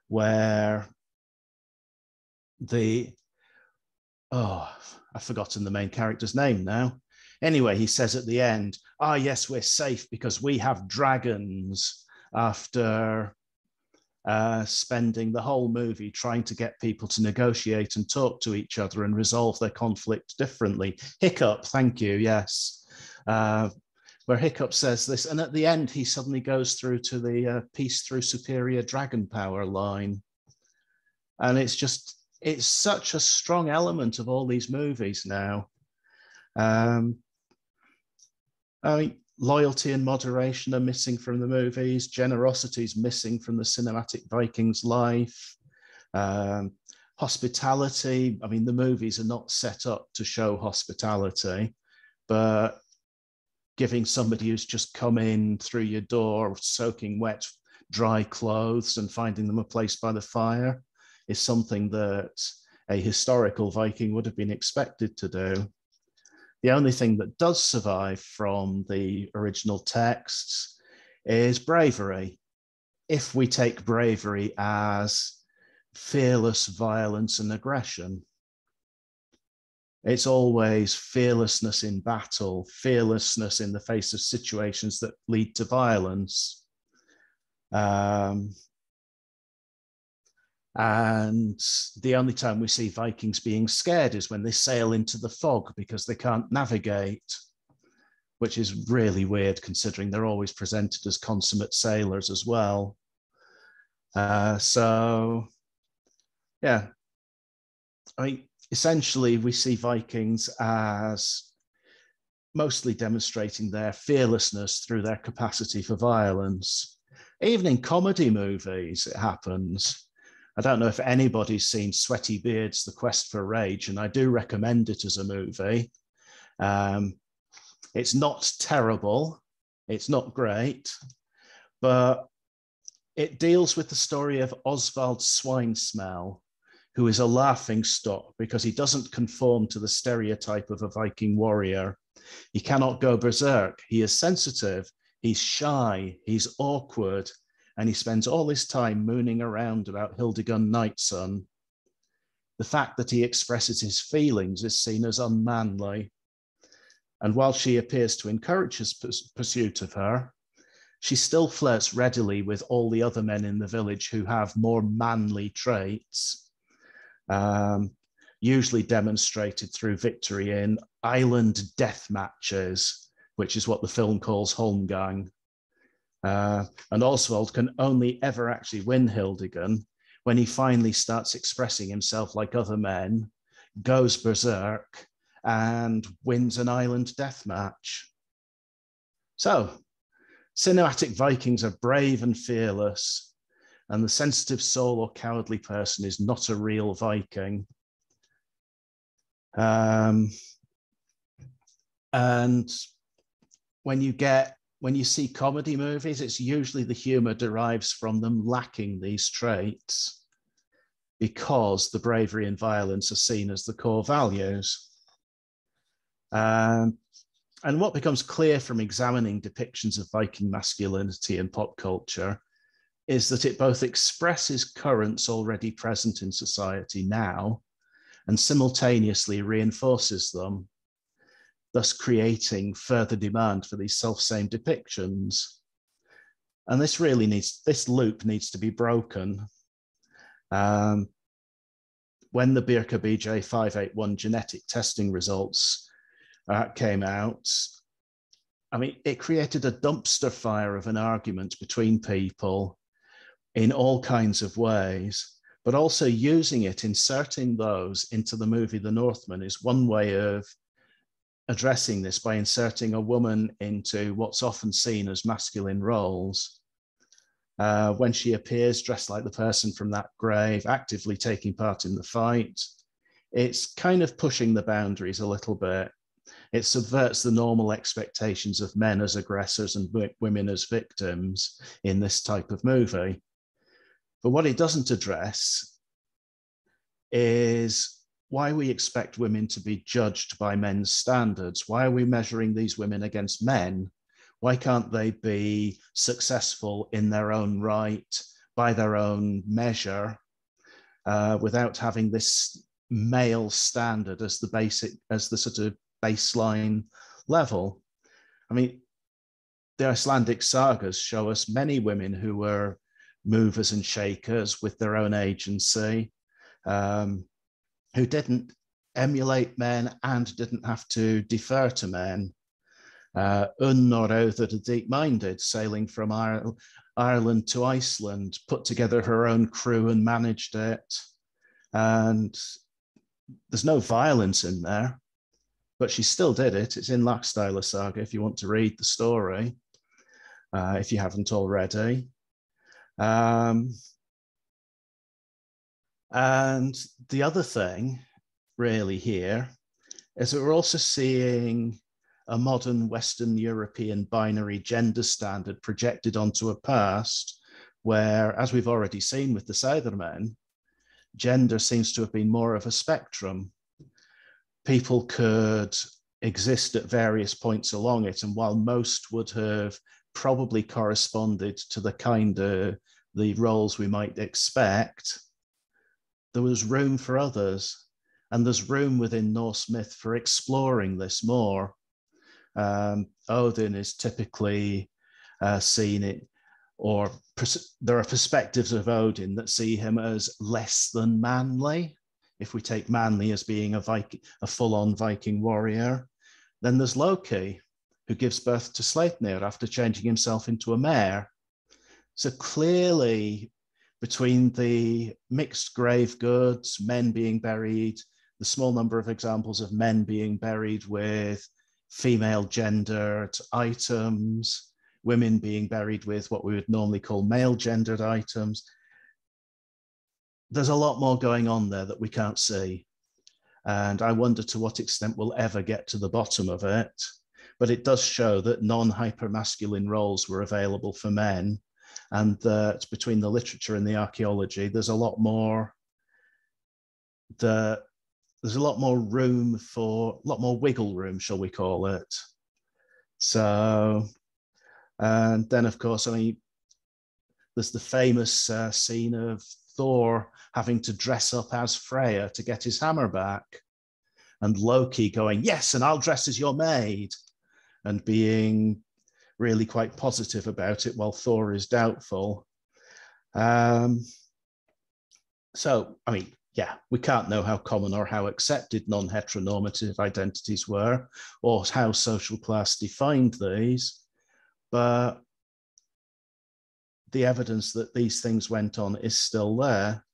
where I've forgotten the main character's name now. Anyway, he says at the end, yes, we're safe because we have dragons, after spending the whole movie trying to get people to negotiate and talk to each other and resolve their conflict differently. Hiccup, thank you, yes. Where Hiccup says this, and at the end, he suddenly goes through to the peace through superior dragon power line. And it's such a strong element of all these movies now. Loyalty and moderation are missing from the movies. Generosity is missing from the cinematic Vikings life. Hospitality, the movies are not set up to show hospitality, but giving somebody who's just come in through your door, soaking wet, dry clothes and finding them a place by the fire is something that a historical Viking would have been expected to do. The only thing that does survive from the original texts is bravery. If we take bravery as fearless violence and aggression, it's always fearlessness in battle, fearlessness in the face of situations that lead to violence. And the only time we see Vikings being scared is when they sail into the fog because they can't navigate, which is really weird considering they're always presented as consummate sailors as well. Essentially we see Vikings as mostly demonstrating their fearlessness through their capacity for violence. Even in comedy movies, it happens. I don't know if anybody's seen Sweaty Beard's The Quest for Rage, and I do recommend it as a movie. It's not terrible, it's not great, but it deals with the story of Oswald Swinesmell, who is a laughingstock because he doesn't conform to the stereotype of a Viking warrior. He cannot go berserk. He is sensitive, he's shy, he's awkward, and he spends all his time mooning around about Hildegun Nightson. The fact that he expresses his feelings is seen as unmanly. And while she appears to encourage his pursuit of her, she still flirts readily with all the other men in the village who have more manly traits, usually demonstrated through victory in island death matches, which is what the film calls Holmgang. And Oswald can only ever actually win Hildegun when he finally starts expressing himself like other men, goes berserk, and wins an island death match. So, Cinematic Vikings are brave and fearless, and the sensitive soul or cowardly person is not a real Viking. And when you see comedy movies, it's usually the humor derives from them lacking these traits, because the bravery and violence are seen as the core values. And what becomes clear from examining depictions of Viking masculinity in pop culture is that it both expresses currents already present in society now and simultaneously reinforces them, thus creating further demand for these self-same depictions. And this loop needs to be broken. When the Birka BJ 581 genetic testing results came out, I mean, it created a dumpster fire of an argument between people in all kinds of ways, but also inserting those into the movie The Northman is one way of addressing this, by inserting a woman into what's often seen as masculine roles. When she appears dressed like the person from that grave, actively taking part in the fight, it's kind of pushing the boundaries a little bit. It subverts the normal expectations of men as aggressors and women as victims in this type of movie. But what it doesn't address is why we expect women to be judged by men's standards. Why are we measuring these women against men? Why can't they be successful in their own right, by their own measure, without having this male standard as the sort of baseline level? I mean, the Icelandic sagas show us many women who were movers and shakers with their own agency, who didn't emulate men and didn't have to defer to men. Unnor the deep-minded, sailing from Ireland to Iceland, put together her own crew and managed it. And there's no violence in there, but she still did it. It's in Laxdæla Saga if you want to read the story, if you haven't already. And the other thing really here is that we're also seeing a modern Western European binary gender standard projected onto a past where, as we've already seen with the Scythermen, gender seems to have been more of a spectrum. People could exist at various points along it, and while most would have probably corresponded to the roles we might expect, there was room for others, and there's room within Norse myth for exploring this more. Odin is typically seen it, or there are perspectives of Odin that see him as less than manly. If we take manly as being a full-on Viking warrior, then there's Loki, who gives birth to Sleipnir after changing himself into a mare. So clearly, between the mixed grave goods, men being buried, the small number of examples of men being buried with female gendered items, women being buried with what we would normally call male gendered items, there's a lot more going on there that we can't see. And I wonder to what extent we'll ever get to the bottom of it. But it does show that non-hypermasculine roles were available for men, and that between the literature and the archaeology, there's a lot more room for a lot more wiggle room, shall we call it. So, and then of course, I mean, there's the famous scene of Thor having to dress up as Freya to get his hammer back, and Loki going, yes, and I'll dress as your maid, and being really quite positive about it while Thor is doubtful. So, I mean, yeah, we can't know how common or how accepted non-heteronormative identities were, or how social class defined these, but the evidence that these things went on is still there.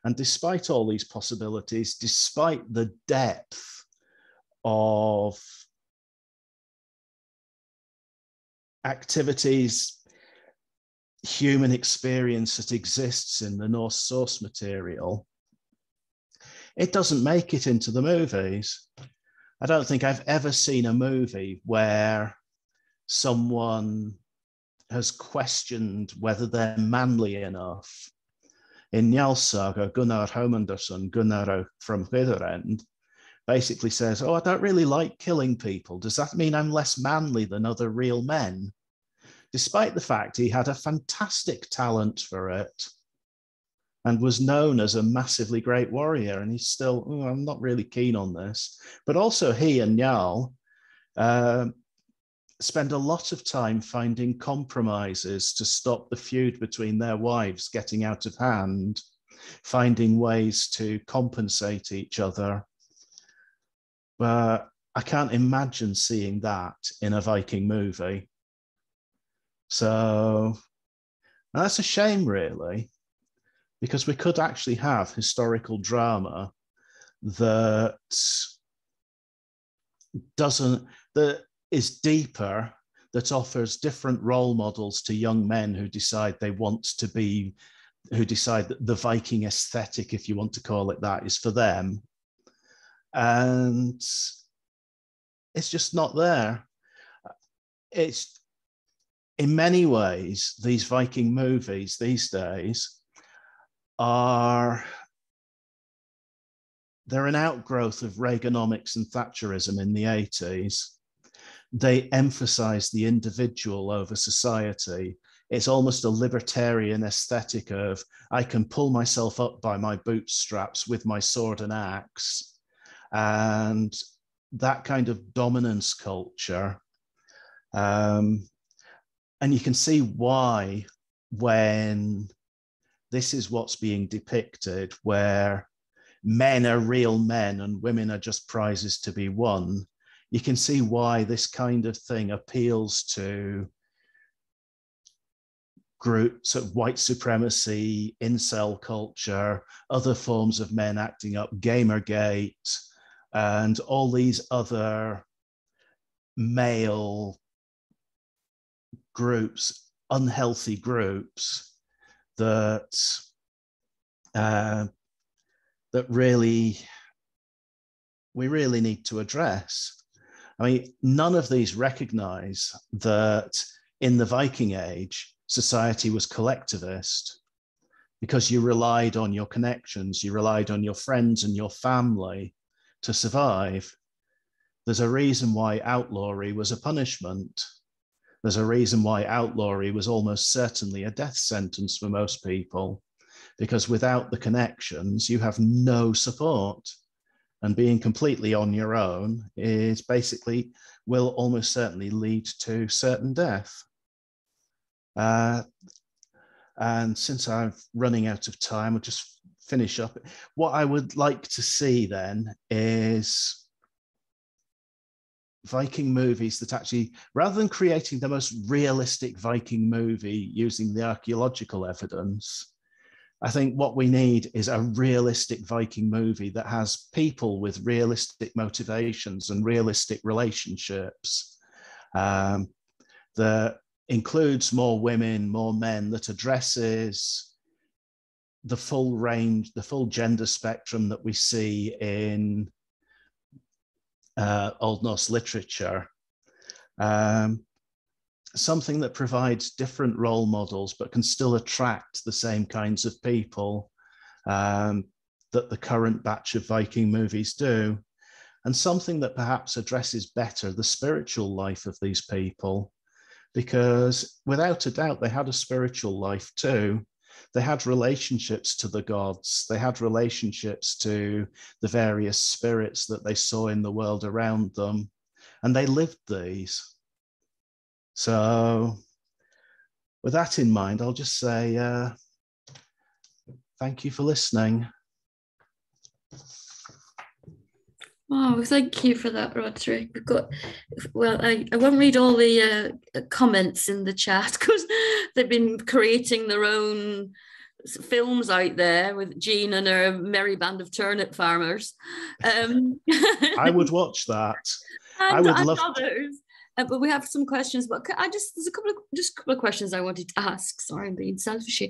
And despite all these possibilities, despite the depth of activities, human experience that exists in the Norse source material, it doesn't make it into the movies. I don't think I've ever seen a movie where someone has questioned whether they're manly enough. In Njál's saga, Gunnar Homundarson, Gunnar from Hviðarend, basically says, oh, I don't really like killing people. Does that mean I'm less manly than other real men? Despite the fact he had a fantastic talent for it and was known as a massively great warrior. And he's still, oh, I'm not really keen on this. But also he and Njál spend a lot of time finding compromises to stop the feud between their wives getting out of hand, finding ways to compensate each other. But I can't imagine seeing that in a Viking movie. So that's a shame, really, because we could actually have historical drama that is deeper, that offers different role models to young men who decide they want to be, who decide that the Viking aesthetic, if you want to call it that, is for them. And it's just not there. It's, in many ways, these Viking movies these days they're an outgrowth of Reaganomics and Thatcherism in the 80s. They emphasize the individual over society. It's almost a libertarian aesthetic of, I can pull myself up by my bootstraps with my sword and axe. And that kind of dominance culture. And you can see why, when this is what's being depicted, where men are real men and women are just prizes to be won, you can see why this kind of thing appeals to groups of white supremacy, incel culture, other forms of men acting up, Gamergate, and all these other male groups, unhealthy groups that really we really need to address. I mean, none of these recognize that in the Viking Age, society was collectivist because you relied on your connections, you relied on your friends and your family to survive. There's a reason why outlawry was a punishment. There's a reason why outlawry was almost certainly a death sentence for most people, because without the connections, you have no support. And being completely on your own is basically, will almost certainly lead to certain death. And since I'm running out of time, I'll just finish up. What I would like to see then is Viking movies that actually, rather than creating the most realistic Viking movie using the archaeological evidence, I think what we need is a realistic Viking movie that has people with realistic motivations and realistic relationships, that includes more women, more men, that addresses the full range, the full gender spectrum that we see in Old Norse literature. Something that provides different role models but can still attract the same kinds of people that the current batch of Viking movies do, and something that perhaps addresses better the spiritual life of these people, because without a doubt they had a spiritual life too. They had relationships to the gods, they had relationships to the various spirits that they saw in the world around them, and they lived these. So with that in mind, I'll just say thank you for listening. Oh, thank you for that, Roderick. We've got, well, I won't read all the comments in the chat because they've been creating their own films out there with Jean and her merry band of turnip farmers. I would watch that. And, I would and love others. But we have some questions. But there's a couple of questions I wanted to ask. Sorry, I'm being selfish here.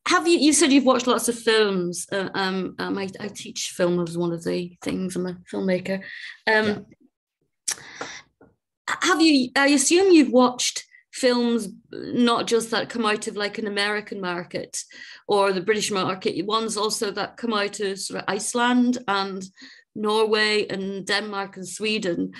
Have you said you've watched lots of films? I teach film as one of the things. I'm a filmmaker. Yeah. I assume you've watched films not just that come out of like an American market or the British market, ones also that come out of sort of Iceland and Norway and Denmark and Sweden.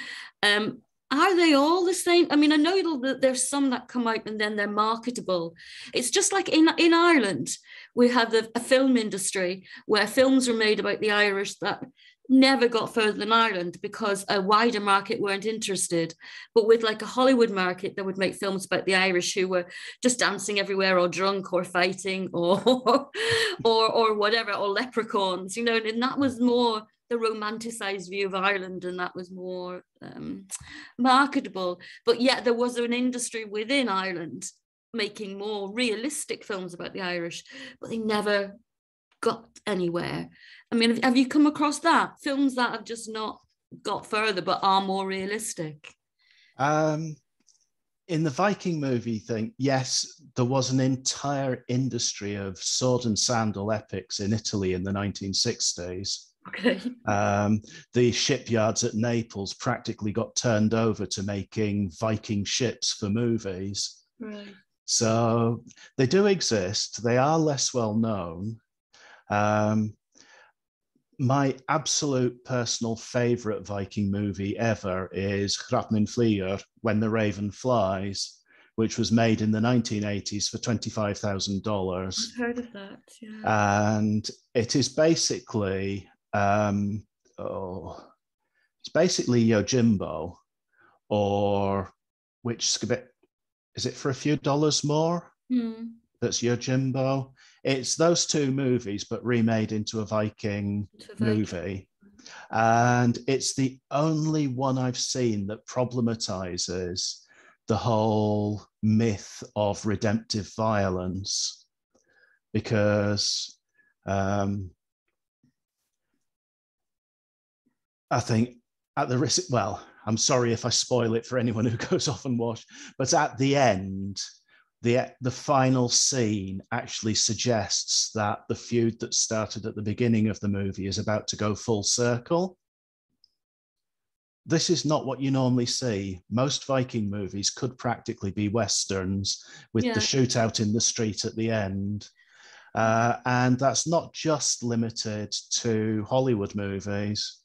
Are they all the same? I mean, I know that there's some that come out and then they're marketable. It's just like in Ireland, we have a film industry where films are made about the Irish that never got further than Ireland because a wider market weren't interested. But with like a Hollywood market that would make films about the Irish who were just dancing everywhere or drunk or fighting or or whatever, or leprechauns, you know, and that was more the romanticized view of Ireland, and that was more marketable. But yet there was an industry within Ireland making more realistic films about the Irish, but they never got anywhere. I mean, have you come across that? Films that have just not got further but are more realistic? In the Viking movie thing, yes, there was an entire industry of sword and sandal epics in Italy in the 1960s. Okay. The shipyards at Naples practically got turned over to making Viking ships for movies. Right. So they do exist. They are less well known. My absolute personal favorite Viking movie ever is Hrafnin Flýgur, When the Raven Flies, which was made in the 1980s for $25,000. I've heard of that, yeah. And it is basically, it's basically Yojimbo, or which is it For a Few Dollars More? That's Yojimbo. It's those two movies, but remade into a Viking movie. And it's the only one I've seen that problematizes the whole myth of redemptive violence. Because I think at the risk, well, I'm sorry if I spoil it for anyone who goes off and watch, but at the end, the final scene actually suggests that the feud that started at the beginning of the movie is about to go full circle. This is not what you normally see. Most Viking movies could practically be Westerns with the shootout in the street at the end. And that's not just limited to Hollywood movies.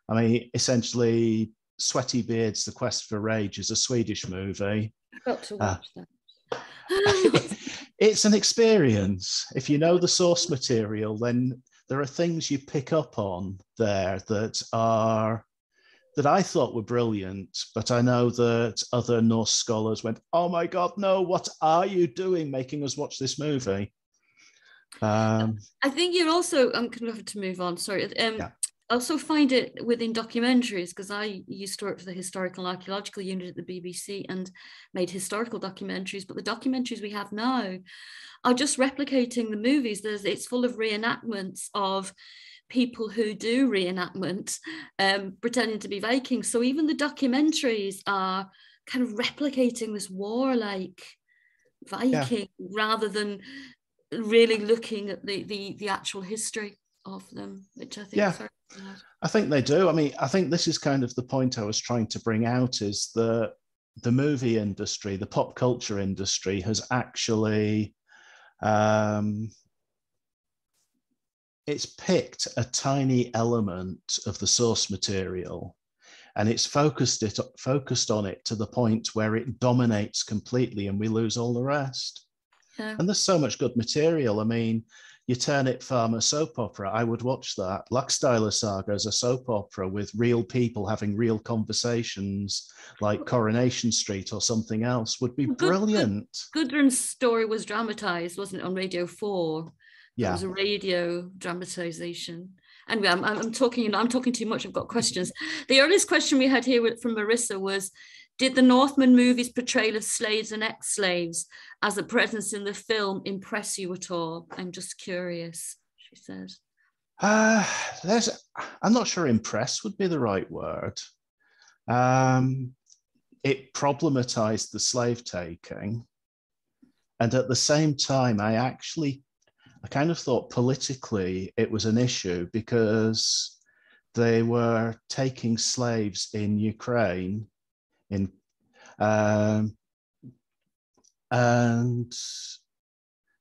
I mean, essentially, Sweaty Beards, The Quest for Rage is a Swedish movie. I've got to watch that. It's an experience. If you know the source material, then there are things you pick up on there that I thought were brilliant, but I know that other Norse scholars went, "Oh my God, no, what are you doing making us watch this movie?" I think you're also, I'm going to have to move on, sorry. I also find it within documentaries, because I used to work for the Historical and Archaeological Unit at the BBC and made historical documentaries, but the documentaries we have now are just replicating the movies. It's full of reenactments of people who do reenactment, pretending to be Vikings. So even the documentaries are kind of replicating this warlike Viking rather than really looking at the actual history of them, which I think I think they do. I mean, I think this is kind of the point I was trying to bring out, is that the movie industry, the pop culture industry, has actually it's picked a tiny element of the source material and it's focused on it to the point where it dominates completely and we lose all the rest. And there's so much good material. I mean, your Turnip Farmer soap opera, I would watch that. Laxstyler Saga is a soap opera with real people having real conversations, like Coronation Street or something else, would be brilliant. Gudrun's story was dramatized, wasn't it, on Radio 4? Yeah. It was a radio dramatization. Anyway, I'm talking too much. I've got questions. The earliest question we had here from Marissa was, did the Northman movie's portrayal of slaves and ex-slaves as a presence in the film impress you at all? I'm just curious, she says. I'm not sure impress would be the right word. It problematized the slave taking. And at the same time, I kind of thought politically it was an issue because they were taking slaves in Ukraine, and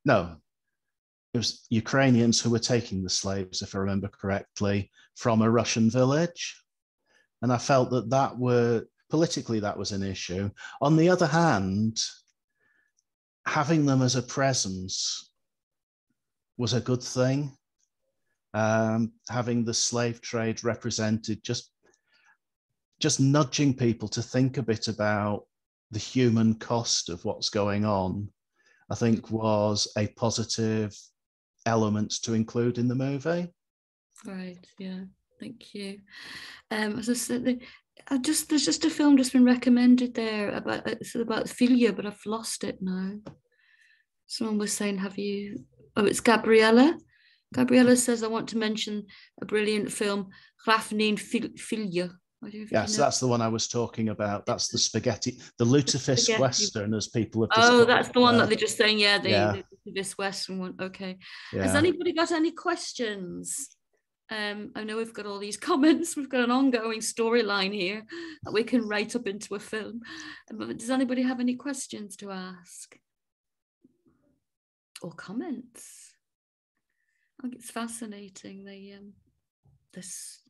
no, it was Ukrainians who were taking the slaves, if I remember correctly, from a Russian village. And I felt that politically that was an issue. On the other hand, having them as a presence was a good thing. Having the slave trade represented, just nudging people to think a bit about the human cost of what's going on, I think was a positive element to include in the movie. Right, yeah, thank you. As I said, there's just a film just been recommended there about Filia, but I've lost it now. Someone was saying, have you? Oh, it's Gabriella. Gabriella says, I want to mention a brilliant film, Rafnin Filia. Yes, that's the one I was talking about. That's the lutefisk Western, as people have described. Oh, that's the one that they're just saying, yeah, the lutefisk Western one. Okay. Yeah. Has anybody got any questions? I know we've got all these comments. We've got an ongoing storyline here that we can write up into a film. But does anybody have any questions to ask? Or comments? I think it's fascinating, this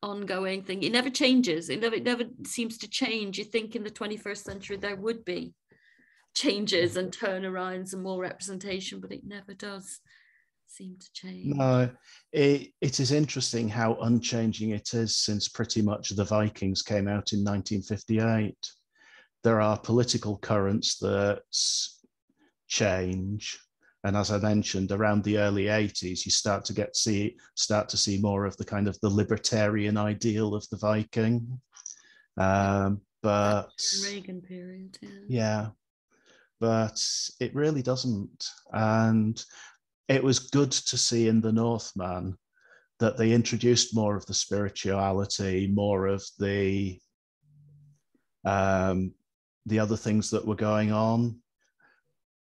ongoing thing. It never changes. It never seems to change. You think in the 21st century there would be changes and turnarounds and more representation, but it never does seem to change. No, it is interesting how unchanging it is since pretty much the Vikings came out in 1958. There are political currents that change. And as I mentioned, around the early 80s, you start to see more of the kind of the libertarian ideal of the Viking. But Reagan period, yeah, but it really doesn't. And it was good to see in the Northman that they introduced more of the spirituality, more of the other things that were going on.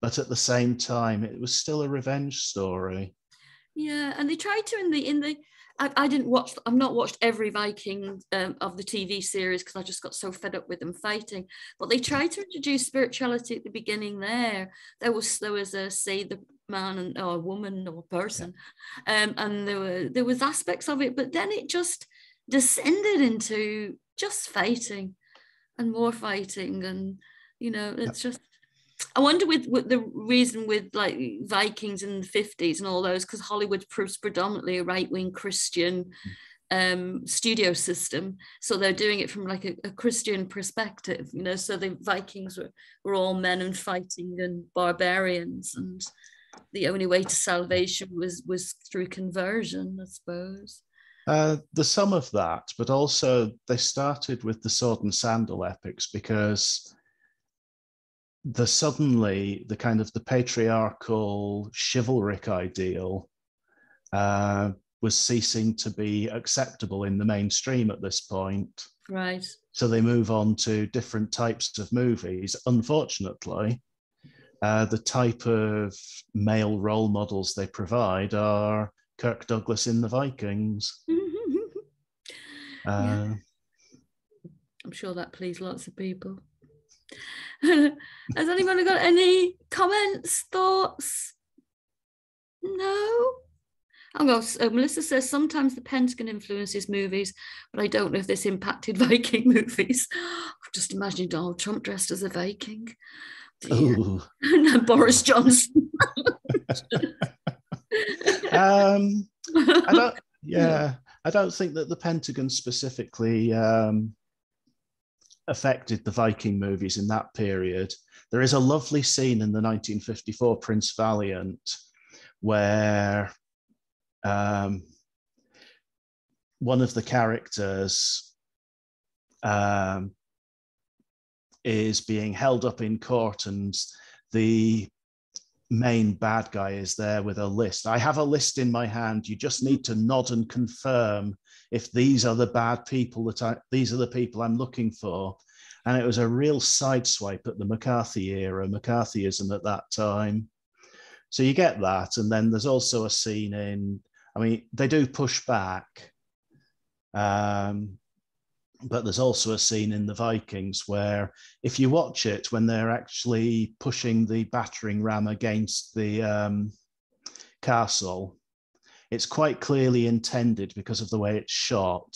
But at the same time, it was still a revenge story. Yeah, and they tried to in the. I've not watched every Viking of the TV series because I just got so fed up with them fighting. But they tried to introduce spirituality at the beginning. There was a say the man or a woman or a person, and there was aspects of it, but then it just descended into just fighting and more fighting, and it's just. I wonder with the reason with like Vikings in the 50s and all those, because Hollywood was predominantly a right-wing Christian studio system. So they're doing it from like a Christian perspective, so the Vikings were all men and fighting and barbarians. And the only way to salvation was through conversion, I suppose. There's some of that, but also they started with the sword and sandal epics because the kind of the patriarchal chivalric ideal was ceasing to be acceptable in the mainstream at this point. Right. So they move on to different types of movies. Unfortunately, the type of male role models they provide are Kirk Douglas in the Vikings. Yeah. I'm sure that pleased lots of people. Has anybody got any comments, thoughts? No? Melissa says sometimes the Pentagon influences movies, but I don't know if this impacted Viking movies. I've just imagined Donald Trump dressed as a Viking. And Boris Johnson. I don't think that the Pentagon specifically affected the Viking movies in that period. There is a lovely scene in the 1954 Prince Valiant where one of the characters is being held up in court, and the main bad guy is there with a list. I have a list in my hand. You just need to nod and confirm if these are the bad people these are the people I'm looking for. And it was a real sideswipe at the McCarthy era, McCarthyism at that time. So you get that. And then there's also a scene in, I mean, they do push back. But there's also a scene in the Vikings where if you watch it, when they're actually pushing the battering ram against the castle, it's quite clearly intended, because of the way it's shot,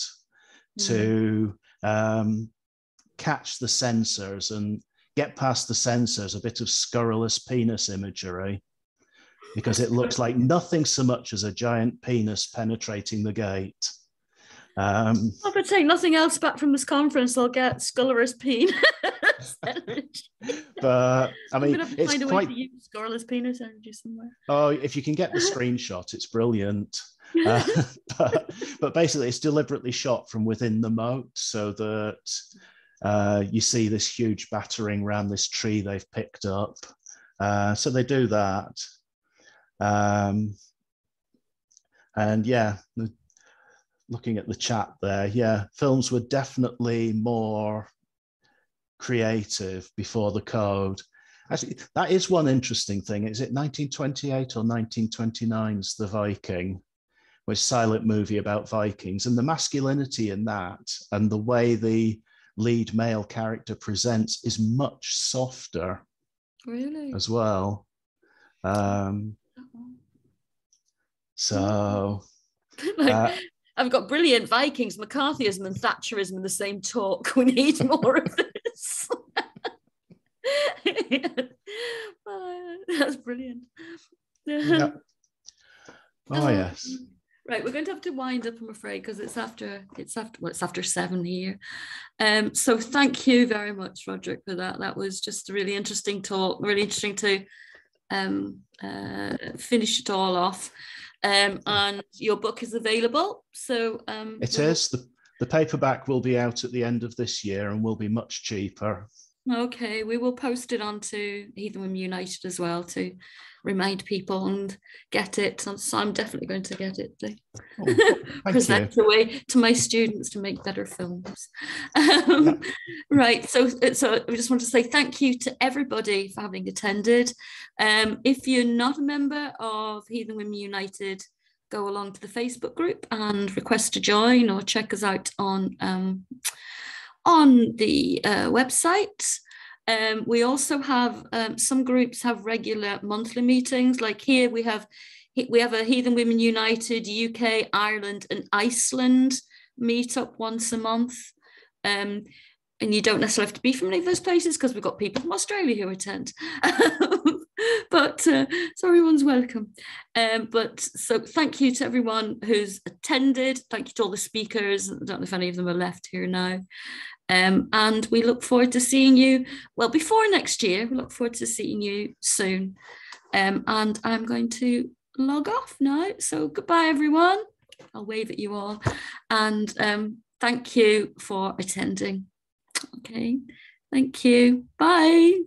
to catch the censors and get past the censors, a bit of scurrilous penis imagery, because it looks like nothing so much as a giant penis penetrating the gate. If I take nothing else back from this conference, I'll get scurrilous penis. But I mean, it's find a quite. way to use scurrilous penis energy somewhere. Oh, if you can get the screenshot, it's brilliant. But basically, it's deliberately shot from within the moat so that you see this huge battering ram, this tree they've picked up. So they do that. And yeah, looking at the chat there, yeah, films were definitely more creative before the code. Actually, that is one interesting thing. Is it 1928 or 1929's The Viking, which is a silent movie about Vikings, and the masculinity in that and the way the lead male character presents is much softer. Really? As well. So I've got brilliant Vikings, McCarthyism and Thatcherism in the same talk. We need more of this. That's brilliant. Yeah. Oh yes. Right, we're going to have to wind up, I'm afraid, because it's after 7 here. So thank you very much, Roderick, for that. That was just a really interesting talk, really interesting to finish it all off. And your book is available. So it is. The paperback will be out at the end of this year and will be much cheaper. Okay, we will post it onto Heathen Women United as well to remind people and get it. So I'm definitely going to get it to present away to my students to make better films. Right, so we just want to say thank you to everybody for having attended. If you're not a member of Heathen Women United, go along to the Facebook group and request to join, or check us out on the website. We also have some groups have regular monthly meetings. Like here we have a Heathen Women United UK, Ireland and Iceland meetup once a month. And you don't necessarily have to be from any of those places, because we've got people from Australia who attend. But so everyone's welcome. So thank you to everyone who's attended. Thank you to all the speakers. I don't know if any of them are left here now. And we look forward to seeing you, well, before next year. We look forward to seeing you soon. And I'm going to log off now. So goodbye, everyone. I'll wave at you all. And thank you for attending. Okay, thank you. Bye.